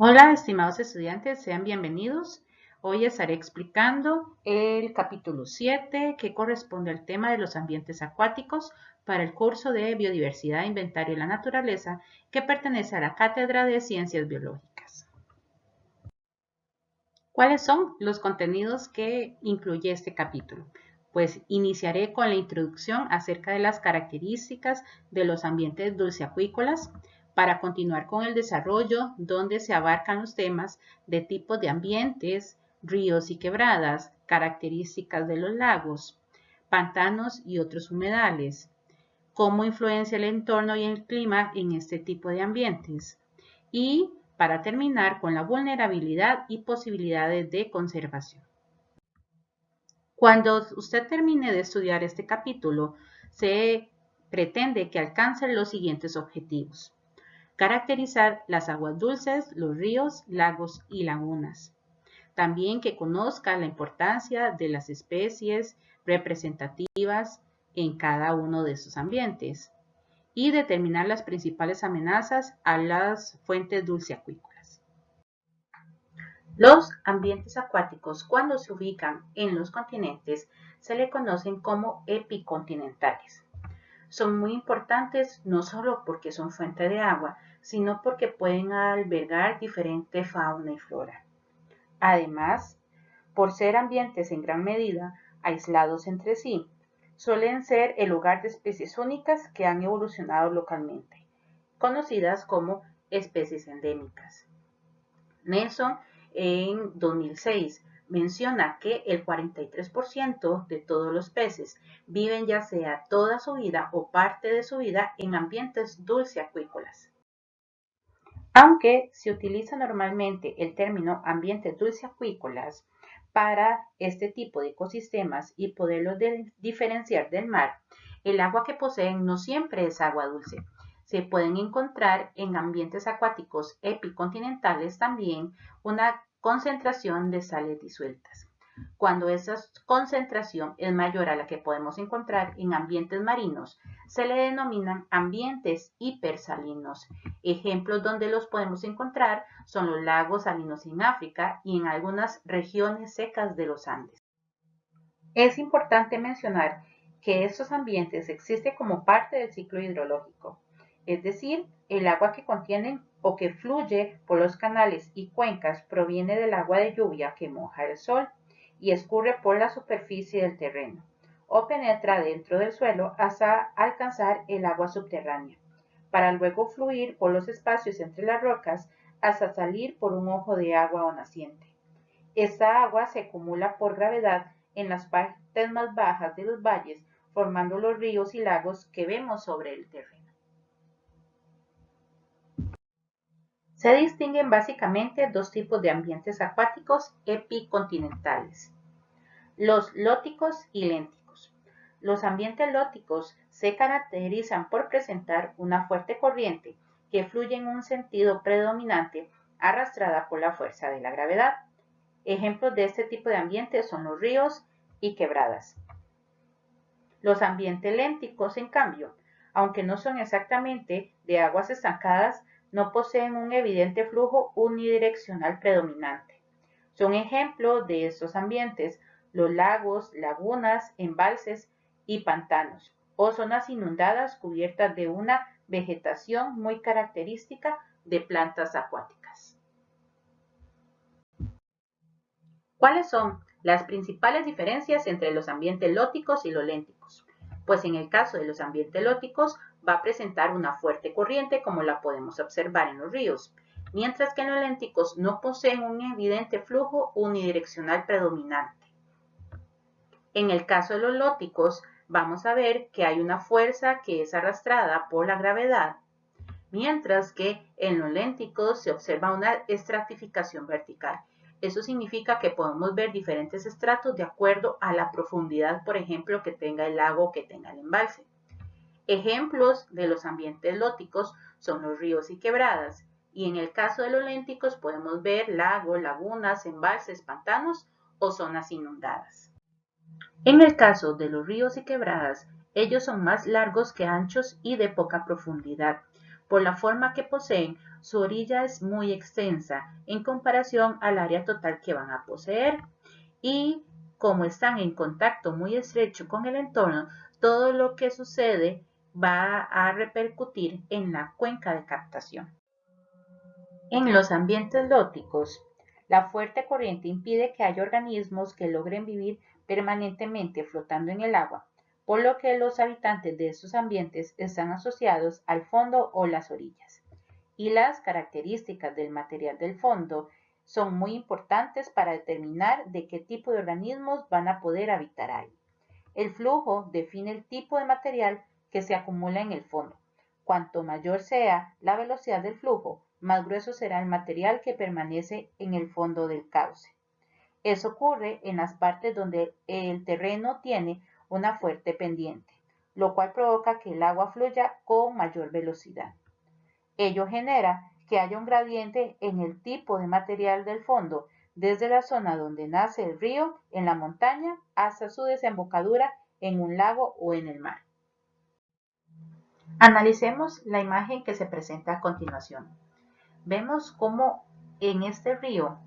Hola, estimados estudiantes, sean bienvenidos. Hoy estaré explicando el capítulo 7 que corresponde al tema de los ambientes acuáticos para el curso de Biodiversidad, Inventario de la Naturaleza que pertenece a la Cátedra de Ciencias Biológicas. ¿Cuáles son los contenidos que incluye este capítulo? Pues iniciaré con la introducción acerca de las características de los ambientes dulceacuícolas para continuar con el desarrollo donde se abarcan los temas de tipos de ambientes, ríos y quebradas, características de los lagos, pantanos y otros humedales, cómo influencia el entorno y el clima en este tipo de ambientes y para terminar con la vulnerabilidad y posibilidades de conservación. Cuando usted termine de estudiar este capítulo, se pretende que alcance los siguientes objetivos. Caracterizar las aguas dulces, los ríos, lagos y lagunas. También que conozca la importancia de las especies representativas en cada uno de estos ambientes y determinar las principales amenazas a las fuentes dulceacuícolas. Los ambientes acuáticos, cuando se ubican en los continentes, se le conocen como epicontinentales. Son muy importantes no solo porque son fuente de agua, sino porque pueden albergar diferente fauna y flora. Además, por ser ambientes en gran medida aislados entre sí, suelen ser el hogar de especies únicas que han evolucionado localmente, conocidas como especies endémicas. Nelson, en 2006, menciona que el 43% de todos los peces viven ya sea toda su vida o parte de su vida en ambientes dulceacuícolas. Aunque se utiliza normalmente el término ambientes dulceacuícolas para este tipo de ecosistemas y poderlos diferenciar del mar, el agua que poseen no siempre es agua dulce. Se pueden encontrar en ambientes acuáticos epicontinentales también una concentración de sales disueltas. Cuando esa concentración es mayor a la que podemos encontrar en ambientes marinos, se le denominan ambientes hipersalinos. Ejemplos donde los podemos encontrar son los lagos salinos en África y en algunas regiones secas de los Andes. Es importante mencionar que estos ambientes existen como parte del ciclo hidrológico, es decir, el agua que contienen o que fluye por los canales y cuencas proviene del agua de lluvia que moja el sol y escurre por la superficie del terreno o penetra dentro del suelo hasta alcanzar el agua subterránea, para luego fluir por los espacios entre las rocas hasta salir por un ojo de agua o naciente. Esta agua se acumula por gravedad en las partes más bajas de los valles, formando los ríos y lagos que vemos sobre el terreno. Se distinguen básicamente dos tipos de ambientes acuáticos epicontinentales: los lóticos y lénticos. Los ambientes lóticos se caracterizan por presentar una fuerte corriente que fluye en un sentido predominante arrastrada por la fuerza de la gravedad. Ejemplos de este tipo de ambientes son los ríos y quebradas. Los ambientes lénticos, en cambio, aunque no son exactamente de aguas estancadas, no poseen un evidente flujo unidireccional predominante. Son ejemplos de estos ambientes los lagos, lagunas, embalses y pantanos, o zonas inundadas cubiertas de una vegetación muy característica de plantas acuáticas. ¿Cuáles son las principales diferencias entre los ambientes lóticos y los lénticos? Pues en el caso de los ambientes lóticos va a presentar una fuerte corriente como la podemos observar en los ríos, mientras que en los lénticos no poseen un evidente flujo unidireccional predominante. En el caso de los lóticos vamos a ver que hay una fuerza que es arrastrada por la gravedad, mientras que en los lénticos se observa una estratificación vertical. Eso significa que podemos ver diferentes estratos de acuerdo a la profundidad, por ejemplo, que tenga el lago o que tenga el embalse. Ejemplos de los ambientes lóticos son los ríos y quebradas, y en el caso de los lénticos podemos ver lagos, lagunas, embalses, pantanos o zonas inundadas. En el caso de los ríos y quebradas, ellos son más largos que anchos y de poca profundidad, Por la forma que poseen, su orilla es muy extensa en comparación al área total que van a poseer. Y como están en contacto muy estrecho con el entorno, todo lo que sucede va a repercutir en la cuenca de captación. En los ambientes lóticos, la fuerte corriente impide que haya organismos que logren vivir permanentemente flotando en el agua, por lo que los habitantes de estos ambientes están asociados al fondo o las orillas. Y las características del material del fondo son muy importantes para determinar de qué tipo de organismos van a poder habitar ahí. El flujo define el tipo de material que se acumula en el fondo. Cuanto mayor sea la velocidad del flujo, más grueso será el material que permanece en el fondo del cauce. Eso ocurre en las partes donde el terreno tiene una fuerte pendiente, lo cual provoca que el agua fluya con mayor velocidad. Ello genera que haya un gradiente en el tipo de material del fondo, desde la zona donde nace el río en la montaña hasta su desembocadura en un lago o en el mar. Analicemos la imagen que se presenta a continuación. Vemos cómo en este río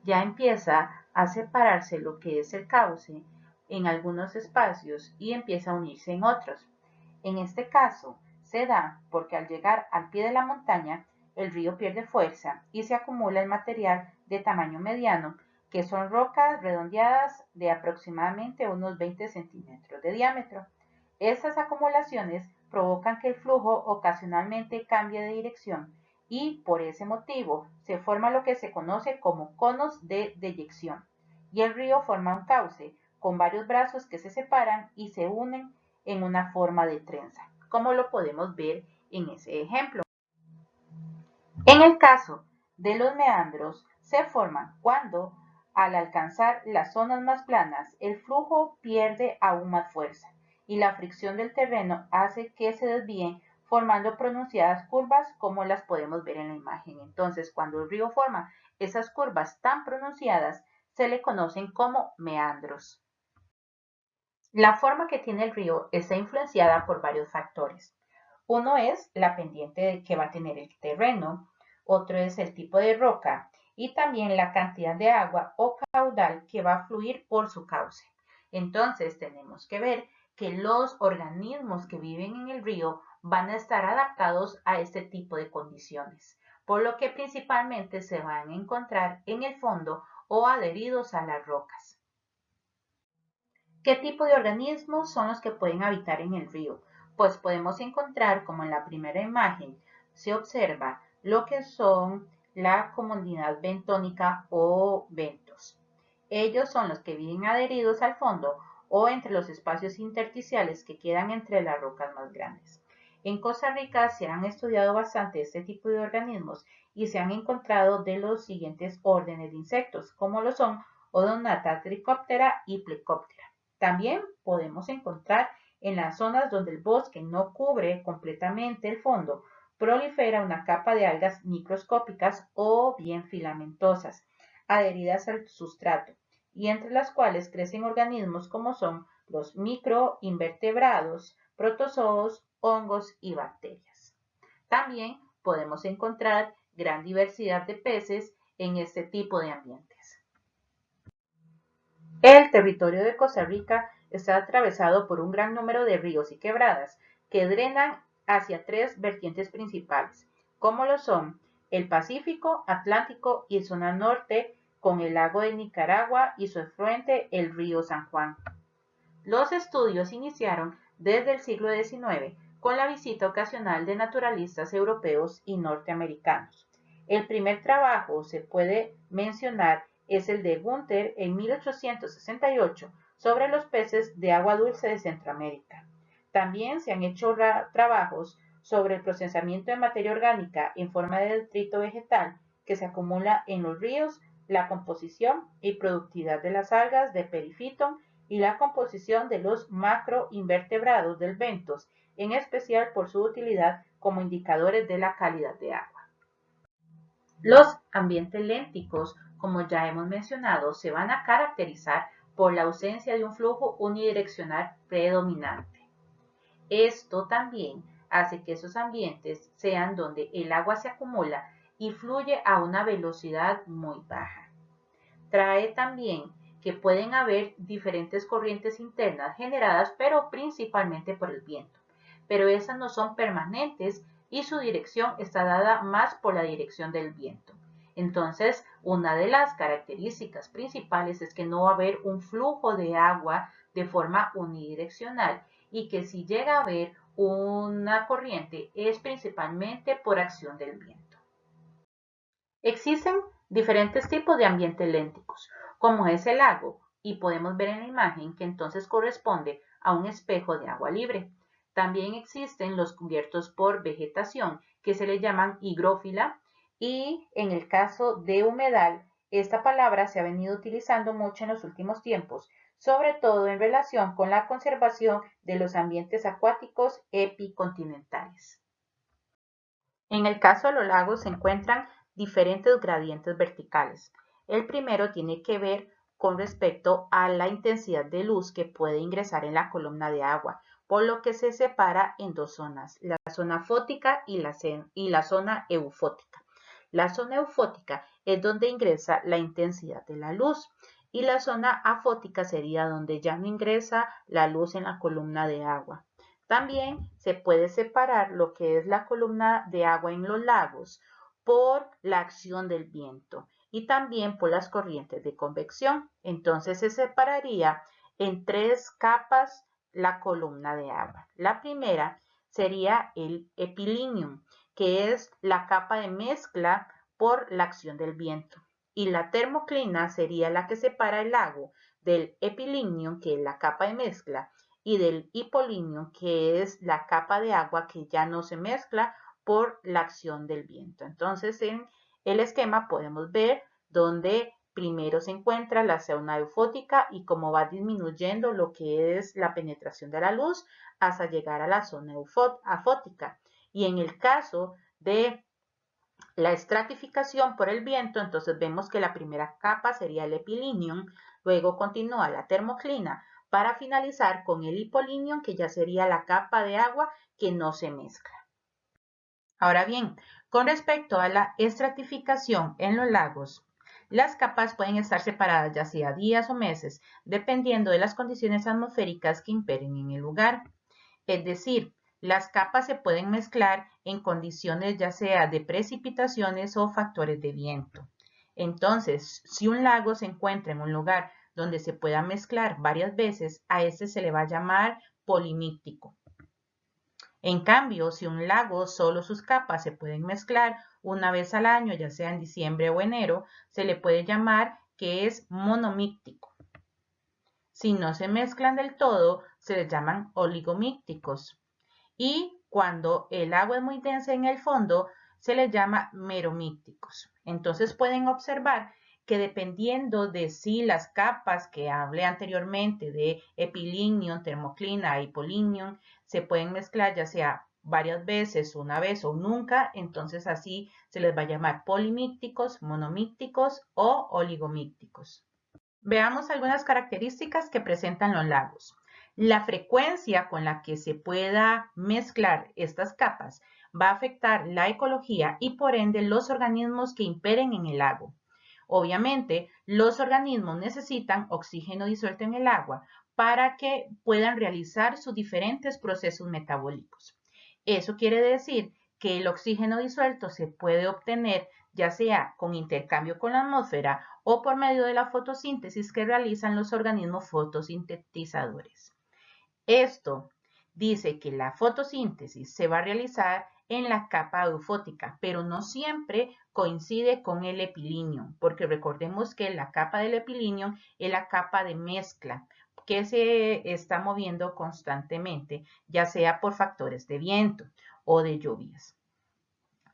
ya empieza a separarse lo que es el cauce en algunos espacios y empieza a unirse en otros. En este caso, se da porque al llegar al pie de la montaña, el río pierde fuerza y se acumula el material de tamaño mediano, que son rocas redondeadas de aproximadamente unos 20 centímetros de diámetro. Estas acumulaciones provocan que el flujo ocasionalmente cambie de dirección y por ese motivo se forma lo que se conoce como conos de deyección y el río forma un cauce con varios brazos que se separan y se unen en una forma de trenza, como lo podemos ver en ese ejemplo. En el caso de los meandros, se forman cuando, al alcanzar las zonas más planas, el flujo pierde aún más fuerza y la fricción del terreno hace que se desvíen formando pronunciadas curvas como las podemos ver en la imagen. Entonces, cuando el río forma esas curvas tan pronunciadas, se le conocen como meandros. La forma que tiene el río está influenciada por varios factores. Uno es la pendiente que va a tener el terreno, otro es el tipo de roca y también la cantidad de agua o caudal que va a fluir por su cauce. Entonces tenemos que ver que los organismos que viven en el río van a estar adaptados a este tipo de condiciones, por lo que principalmente se van a encontrar en el fondo o adheridos a las rocas. ¿Qué tipo de organismos son los que pueden habitar en el río? Pues podemos encontrar, como en la primera imagen, se observa lo que son la comunidad bentónica o bentos. Ellos son los que viven adheridos al fondo o entre los espacios intersticiales que quedan entre las rocas más grandes. En Costa Rica se han estudiado bastante este tipo de organismos y se han encontrado de los siguientes órdenes de insectos, como lo son Odonata tricóptera y Plecóptera. También podemos encontrar en las zonas donde el bosque no cubre completamente el fondo, prolifera una capa de algas microscópicas o bien filamentosas, adheridas al sustrato, y entre las cuales crecen organismos como son los microinvertebrados, protozoos, hongos y bacterias. También podemos encontrar gran diversidad de peces en este tipo de ambientes. El territorio de Costa Rica está atravesado por un gran número de ríos y quebradas que drenan hacia tres vertientes principales, como lo son el Pacífico, Atlántico y zona norte, con el lago de Nicaragua y su afluente, el río San Juan. Los estudios iniciaron desde el siglo XIX con la visita ocasional de naturalistas europeos y norteamericanos. El primer trabajo se puede mencionar es el de Gunther en 1868 sobre los peces de agua dulce de Centroamérica. También se han hecho trabajos sobre el procesamiento de materia orgánica en forma de detrito vegetal que se acumula en los ríos, la composición y productividad de las algas de perifitón y la composición de los macroinvertebrados del bentos, en especial por su utilidad como indicadores de la calidad de agua. Los ambientes lénticos, como ya hemos mencionado, se van a caracterizar por la ausencia de un flujo unidireccional predominante. Esto también hace que esos ambientes sean donde el agua se acumula y fluye a una velocidad muy baja. Trae también que pueden haber diferentes corrientes internas generadas, pero principalmente por el viento. Pero esas no son permanentes y su dirección está dada más por la dirección del viento. Entonces, una de las características principales es que no va a haber un flujo de agua de forma unidireccional y que si llega a haber una corriente es principalmente por acción del viento. Existen diferentes tipos de ambientes lénticos, como es el lago, y podemos ver en la imagen que entonces corresponde a un espejo de agua libre. También existen los cubiertos por vegetación, que se le llaman higrófila, y en el caso de humedal, esta palabra se ha venido utilizando mucho en los últimos tiempos, sobre todo en relación con la conservación de los ambientes acuáticos epicontinentales. En el caso de los lagos se encuentran diferentes gradientes verticales. El primero tiene que ver con respecto a la intensidad de luz que puede ingresar en la columna de agua, por lo que se separa en dos zonas, la zona fótica y la zona eufótica. La zona eufótica es donde ingresa la intensidad de la luz y la zona afótica sería donde ya no ingresa la luz en la columna de agua. También se puede separar lo que es la columna de agua en los lagos por la acción del viento y también por las corrientes de convección. Entonces se separaría en tres capas la columna de agua. La primera sería el epilíneum, que es la capa de mezcla por la acción del viento. Y la termoclina sería la que separa el lago del epilíneum, que es la capa de mezcla, y del hipolíneo, que es la capa de agua que ya no se mezcla por la acción del viento. Entonces, en el esquema podemos ver donde primero se encuentra la zona eufótica y cómo va disminuyendo lo que es la penetración de la luz hasta llegar a la zona afótica. Y en el caso de la estratificación por el viento, entonces vemos que la primera capa sería el epilíneum, luego continúa la termoclina, para finalizar con el hipolíneo, que ya sería la capa de agua que no se mezcla. Ahora bien, con respecto a la estratificación en los lagos, las capas pueden estar separadas ya sea días o meses, dependiendo de las condiciones atmosféricas que imperen en el lugar. Es decir, las capas se pueden mezclar en condiciones ya sea de precipitaciones o factores de viento. Entonces, si un lago se encuentra en un lugar donde se pueda mezclar varias veces, a este se le va a llamar polimíctico. En cambio, si un lago solo sus capas se pueden mezclar una vez al año, ya sea en diciembre o enero, se le puede llamar que es monomíctico. Si no se mezclan del todo, se les llaman oligomícticos. Y cuando el agua es muy densa en el fondo, se les llama meromícticos. Entonces pueden observar que dependiendo de si las capas que hablé anteriormente de epilíneo, termoclina, hipolíneo, se pueden mezclar ya sea varias veces, una vez o nunca, entonces así se les va a llamar polimícticos, monomícticos o oligomícticos. Veamos algunas características que presentan los lagos. La frecuencia con la que se pueda mezclar estas capas va a afectar la ecología y por ende los organismos que imperen en el lago. Obviamente, los organismos necesitan oxígeno disuelto en el agua para que puedan realizar sus diferentes procesos metabólicos. Eso quiere decir que el oxígeno disuelto se puede obtener ya sea con intercambio con la atmósfera o por medio de la fotosíntesis que realizan los organismos fotosintetizadores. Esto dice que la fotosíntesis se va a realizar en la capa eufótica, pero no siempre coincide con el epilíneo, porque recordemos que la capa del epilíneo es la capa de mezcla que se está moviendo constantemente, ya sea por factores de viento o de lluvias.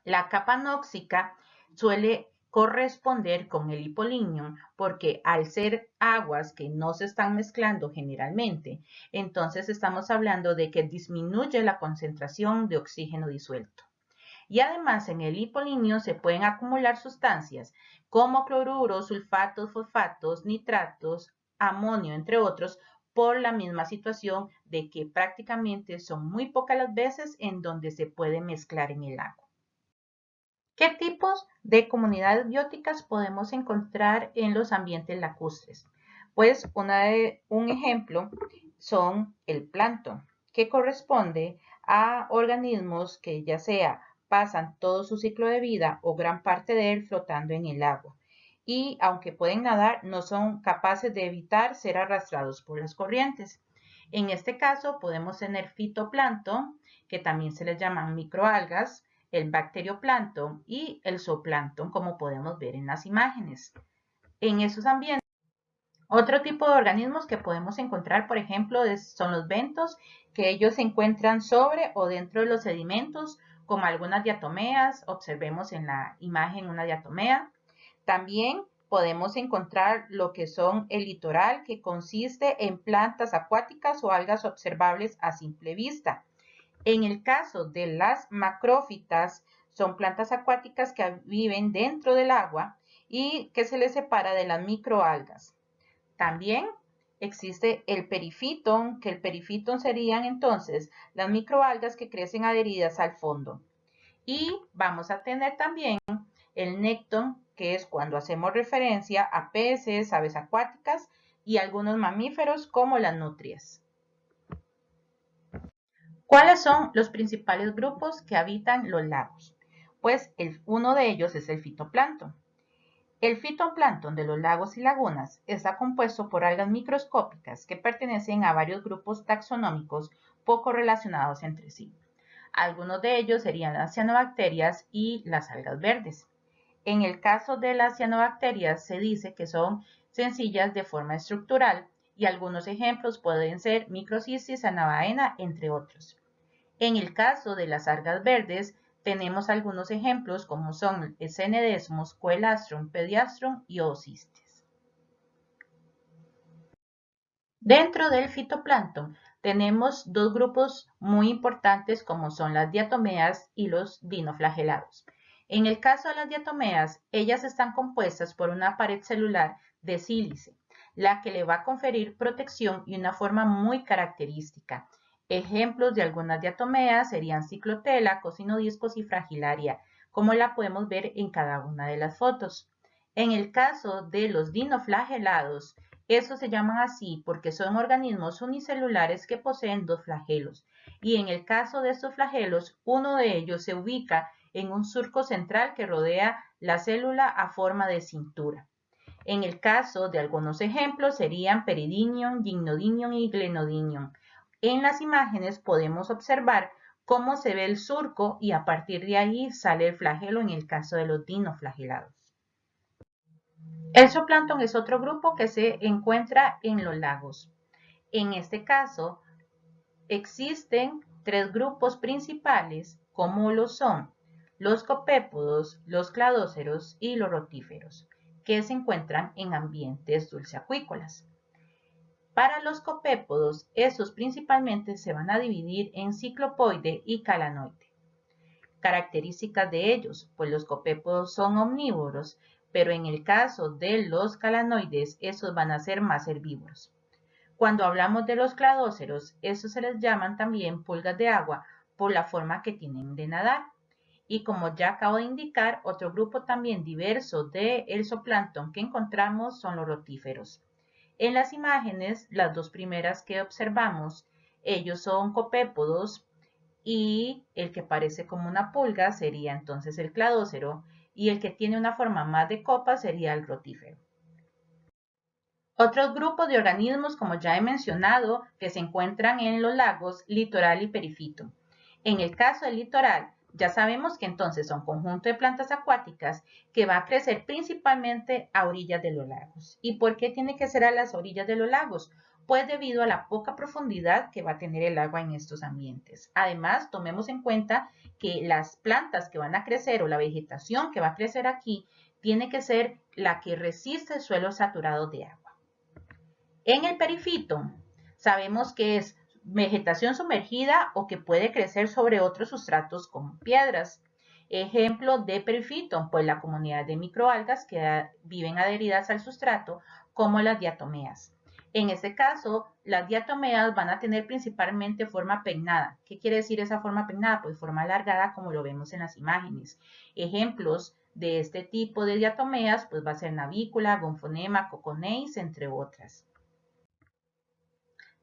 La capa nóxica suele corresponder con el hipolíneo porque al ser aguas que no se están mezclando generalmente, entonces estamos hablando de que disminuye la concentración de oxígeno disuelto. Y además en el hipolíneo se pueden acumular sustancias como cloruros, sulfatos, fosfatos, nitratos, amonio, entre otros, por la misma situación de que prácticamente son muy pocas las veces en donde se puede mezclar en el agua. ¿Qué tipos de comunidades bióticas podemos encontrar en los ambientes lacustres? Pues un ejemplo son el plancton, que corresponde a organismos que ya sea pasan todo su ciclo de vida o gran parte de él flotando en el agua. Y aunque pueden nadar, no son capaces de evitar ser arrastrados por las corrientes. En este caso podemos tener fitoplancton, que también se les llaman microalgas, el bacterioplancton y el zooplancton, como podemos ver en las imágenes. En esos ambientes, otro tipo de organismos que podemos encontrar, por ejemplo, son los bentos, que ellos se encuentran sobre o dentro de los sedimentos, como algunas diatomeas. Observemos en la imagen una diatomea. También podemos encontrar lo que son el litoral, que consiste en plantas acuáticas o algas observables a simple vista. En el caso de las macrófitas, son plantas acuáticas que viven dentro del agua y que se les separa de las microalgas. También existe el perifitón, que el perifitón serían entonces las microalgas que crecen adheridas al fondo. Y vamos a tener también el nécton, que es cuando hacemos referencia a peces, aves acuáticas y algunos mamíferos como las nutrias. ¿Cuáles son los principales grupos que habitan los lagos? Pues uno de ellos es el fitoplancton. El fitoplancton de los lagos y lagunas está compuesto por algas microscópicas que pertenecen a varios grupos taxonómicos poco relacionados entre sí. Algunos de ellos serían las cianobacterias y las algas verdes. En el caso de las cianobacterias se dice que son sencillas de forma estructural y algunos ejemplos pueden ser Microcystis anabaena, entre otros. En el caso de las algas verdes, tenemos algunos ejemplos como son Cnidesmos, Coelastrum, Pediastrum y Oocistes. Dentro del fitoplancton tenemos dos grupos muy importantes como son las diatomeas y los dinoflagelados. En el caso de las diatomeas, ellas están compuestas por una pared celular de sílice, la que le va a conferir protección y una forma muy característica. Ejemplos de algunas diatomeas serían ciclotela, cocinodiscos y fragilaria, como la podemos ver en cada una de las fotos. En el caso de los dinoflagelados, estos se llaman así porque son organismos unicelulares que poseen dos flagelos. Y en el caso de estos flagelos, uno de ellos se ubica en un surco central que rodea la célula a forma de cintura. En el caso de algunos ejemplos serían Peridinium, Gymnodinium y Glenodinium. En las imágenes podemos observar cómo se ve el surco y a partir de ahí sale el flagelo en el caso de los dinoflagelados. El zooplancton es otro grupo que se encuentra en los lagos. En este caso, existen tres grupos principales, como lo son los copépodos, los cladóceros y los rotíferos, que se encuentran en ambientes dulceacuícolas. Para los copépodos, estos principalmente se van a dividir en ciclopoide y calanoide. Características de ellos, pues los copépodos son omnívoros, pero en el caso de los calanoides, estos van a ser más herbívoros. Cuando hablamos de los cladóceros, estos se les llaman también pulgas de agua por la forma que tienen de nadar. Y como ya acabo de indicar, otro grupo también diverso del zooplancton que encontramos son los rotíferos. En las imágenes, las dos primeras que observamos, ellos son copépodos y el que parece como una pulga sería entonces el cladócero y el que tiene una forma más de copa sería el rotífero. Otros grupos de organismos, como ya he mencionado, que se encuentran en los lagos, litoral y perifito. En el caso del litoral, ya sabemos que entonces son conjunto de plantas acuáticas que va a crecer principalmente a orillas de los lagos. ¿Y por qué tiene que ser a las orillas de los lagos? Pues debido a la poca profundidad que va a tener el agua en estos ambientes. Además, tomemos en cuenta que las plantas que van a crecer o la vegetación que va a crecer aquí tiene que ser la que resiste suelos saturados de agua. En el perifito, sabemos que es vegetación sumergida o que puede crecer sobre otros sustratos como piedras. Ejemplo de perifito, pues la comunidad de microalgas que viven adheridas al sustrato, como las diatomeas. En este caso, las diatomeas van a tener principalmente forma pennada. ¿Qué quiere decir esa forma pennada? Pues forma alargada, como lo vemos en las imágenes. Ejemplos de este tipo de diatomeas pues va a ser navícula, gonfonema, coconeis, entre otras.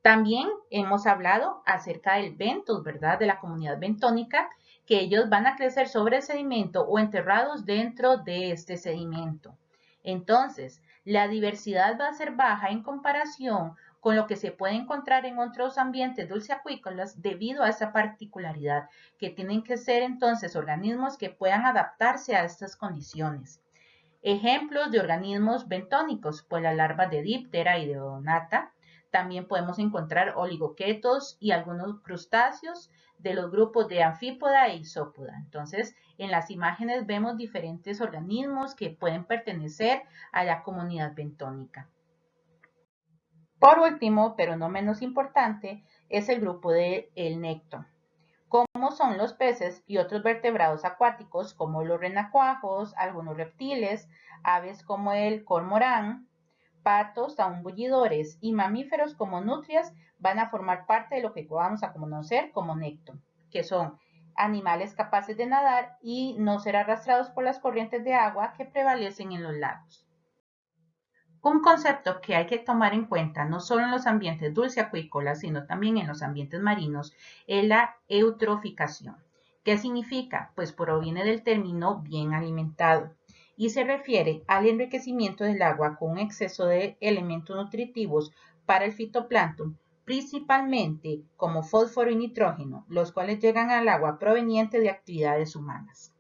También hemos hablado acerca del bentos, ¿verdad? De la comunidad bentónica, que ellos van a crecer sobre el sedimento o enterrados dentro de este sedimento. Entonces, la diversidad va a ser baja en comparación con lo que se puede encontrar en otros ambientes dulceacuícolas debido a esa particularidad, que tienen que ser entonces organismos que puedan adaptarse a estas condiciones. Ejemplos de organismos bentónicos, pues las larvas de díptera y de odonata. También podemos encontrar oligoquetos y algunos crustáceos de los grupos de anfípoda e isópoda. Entonces, en las imágenes vemos diferentes organismos que pueden pertenecer a la comunidad bentónica. Por último, pero no menos importante, es el grupo del necto, como son los peces y otros vertebrados acuáticos como los renacuajos, algunos reptiles, aves como el cormorán, patos aún bullidores y mamíferos como nutrias van a formar parte de lo que vamos a conocer como necto, que son animales capaces de nadar y no ser arrastrados por las corrientes de agua que prevalecen en los lagos. Un concepto que hay que tomar en cuenta no solo en los ambientes dulceacuícolas, sino también en los ambientes marinos, es la eutroficación. ¿Qué significa? Pues proviene del término bien alimentado y se refiere al enriquecimiento del agua con un exceso de elementos nutritivos para el fitoplancton, principalmente como fósforo y nitrógeno, los cuales llegan al agua proveniente de actividades humanas.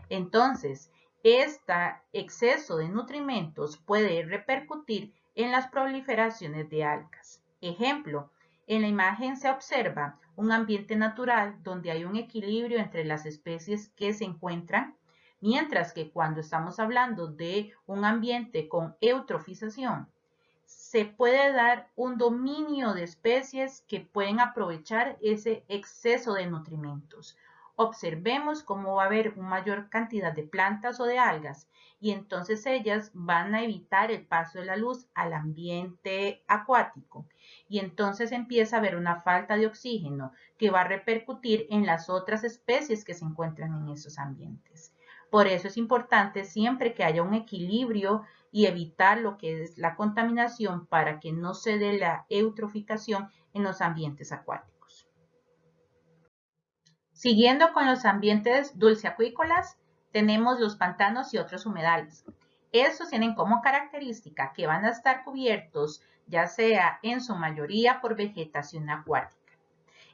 Entonces, este exceso de nutrimentos puede repercutir en las proliferaciones de algas. Ejemplo, en la imagen se observa un ambiente natural donde hay un equilibrio entre las especies que se encuentran, mientras que cuando estamos hablando de un ambiente con eutrofización, se puede dar un dominio de especies que pueden aprovechar ese exceso de nutrimentos. Observemos cómo va a haber una mayor cantidad de plantas o de algas y entonces ellas van a evitar el paso de la luz al ambiente acuático y entonces empieza a haber una falta de oxígeno que va a repercutir en las otras especies que se encuentran en esos ambientes. Por eso es importante siempre que haya un equilibrio y evitar lo que es la contaminación para que no se dé la eutroficación en los ambientes acuáticos. Siguiendo con los ambientes dulceacuícolas, tenemos los pantanos y otros humedales. Estos tienen como característica que van a estar cubiertos ya sea en su mayoría por vegetación acuática.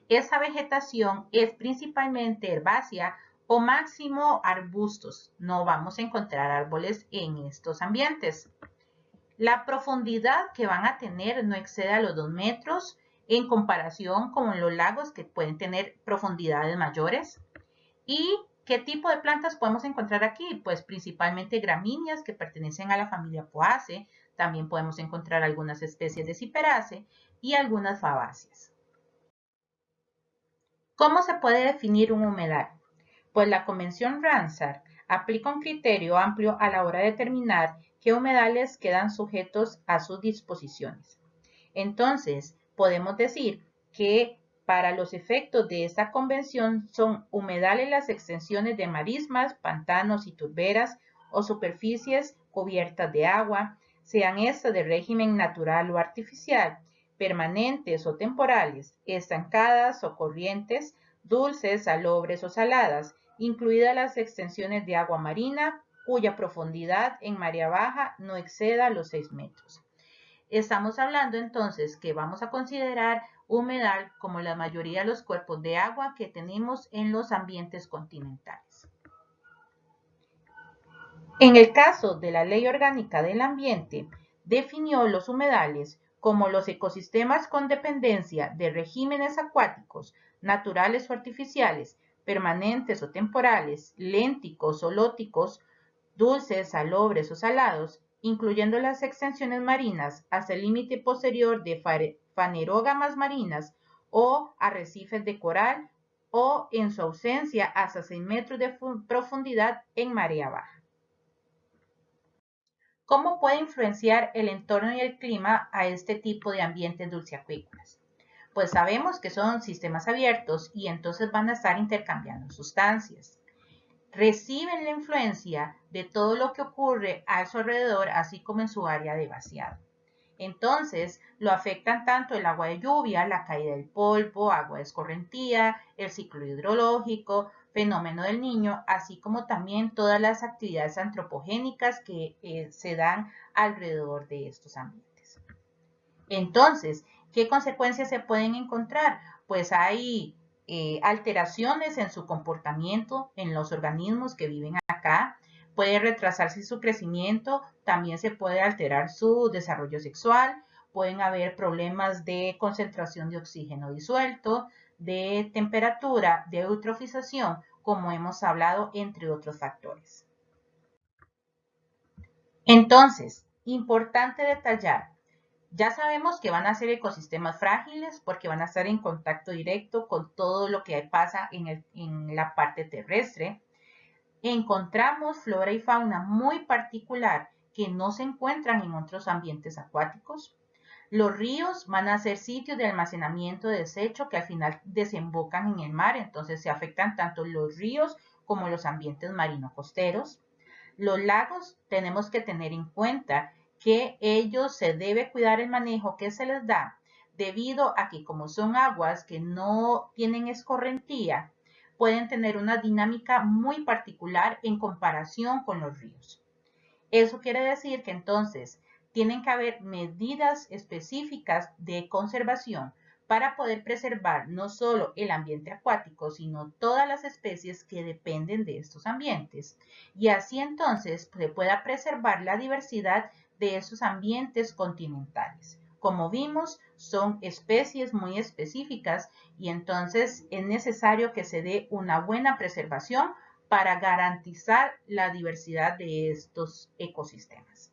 Esa vegetación es principalmente herbácea o máximo arbustos. No vamos a encontrar árboles en estos ambientes. La profundidad que van a tener no excede a los 2 metros en comparación con los lagos que pueden tener profundidades mayores. ¿Y qué tipo de plantas podemos encontrar aquí? Pues principalmente gramíneas que pertenecen a la familia Poaceae. También podemos encontrar algunas especies de Cyperaceae y algunas fabáceas. ¿Cómo se puede definir un humedal? Pues la Convención Ramsar aplica un criterio amplio a la hora de determinar qué humedales quedan sujetos a sus disposiciones. Entonces, podemos decir que para los efectos de esta convención son humedales las extensiones de marismas, pantanos y turberas o superficies cubiertas de agua, sean estas de régimen natural o artificial, permanentes o temporales, estancadas o corrientes, dulces, salobres o saladas, incluidas las extensiones de agua marina cuya profundidad en marea baja no exceda los 6 metros. Estamos hablando entonces que vamos a considerar humedal como la mayoría de los cuerpos de agua que tenemos en los ambientes continentales. En el caso de la Ley Orgánica del Ambiente, definió los humedales como los ecosistemas con dependencia de regímenes acuáticos, naturales o artificiales, permanentes o temporales, lénticos o lóticos, dulces, salobres o salados, incluyendo las extensiones marinas hasta el límite posterior de fanerógamas marinas o arrecifes de coral o, en su ausencia, hasta 6 metros de profundidad en marea baja. ¿Cómo puede influenciar el entorno y el clima a este tipo de ambientes dulceacuícolas? Pues sabemos que son sistemas abiertos y entonces van a estar intercambiando sustancias. Reciben la influencia de todo lo que ocurre a su alrededor, así como en su área de vaciado. Entonces, lo afectan tanto el agua de lluvia, la caída del polvo, agua de escorrentía, el ciclo hidrológico, fenómeno del niño, así como también todas las actividades antropogénicas que se dan alrededor de estos ambientes. Entonces, ¿qué consecuencias se pueden encontrar? Pues hay alteraciones en su comportamiento en los organismos que viven acá, puede retrasarse su crecimiento, también se puede alterar su desarrollo sexual, pueden haber problemas de concentración de oxígeno disuelto, de temperatura, de eutrofización, como hemos hablado, entre otros factores. Entonces, importante detallar, ya sabemos que van a ser ecosistemas frágiles porque van a estar en contacto directo con todo lo que pasa en la parte terrestre. Encontramos flora y fauna muy particular que no se encuentran en otros ambientes acuáticos. Los ríos van a ser sitios de almacenamiento de desecho que al final desembocan en el mar, entonces se afectan tanto los ríos como los ambientes marino-costeros. Los lagos tenemos que tener en cuenta que ellos se debe cuidar el manejo que se les da debido a que como son aguas que no tienen escorrentía, pueden tener una dinámica muy particular en comparación con los ríos. Eso quiere decir que entonces tienen que haber medidas específicas de conservación para poder preservar no solo el ambiente acuático, sino todas las especies que dependen de estos ambientes. Y así entonces se pueda preservar la diversidad de esos ambientes continentales. Como vimos, son especies muy específicas y entonces es necesario que se dé una buena preservación para garantizar la diversidad de estos ecosistemas.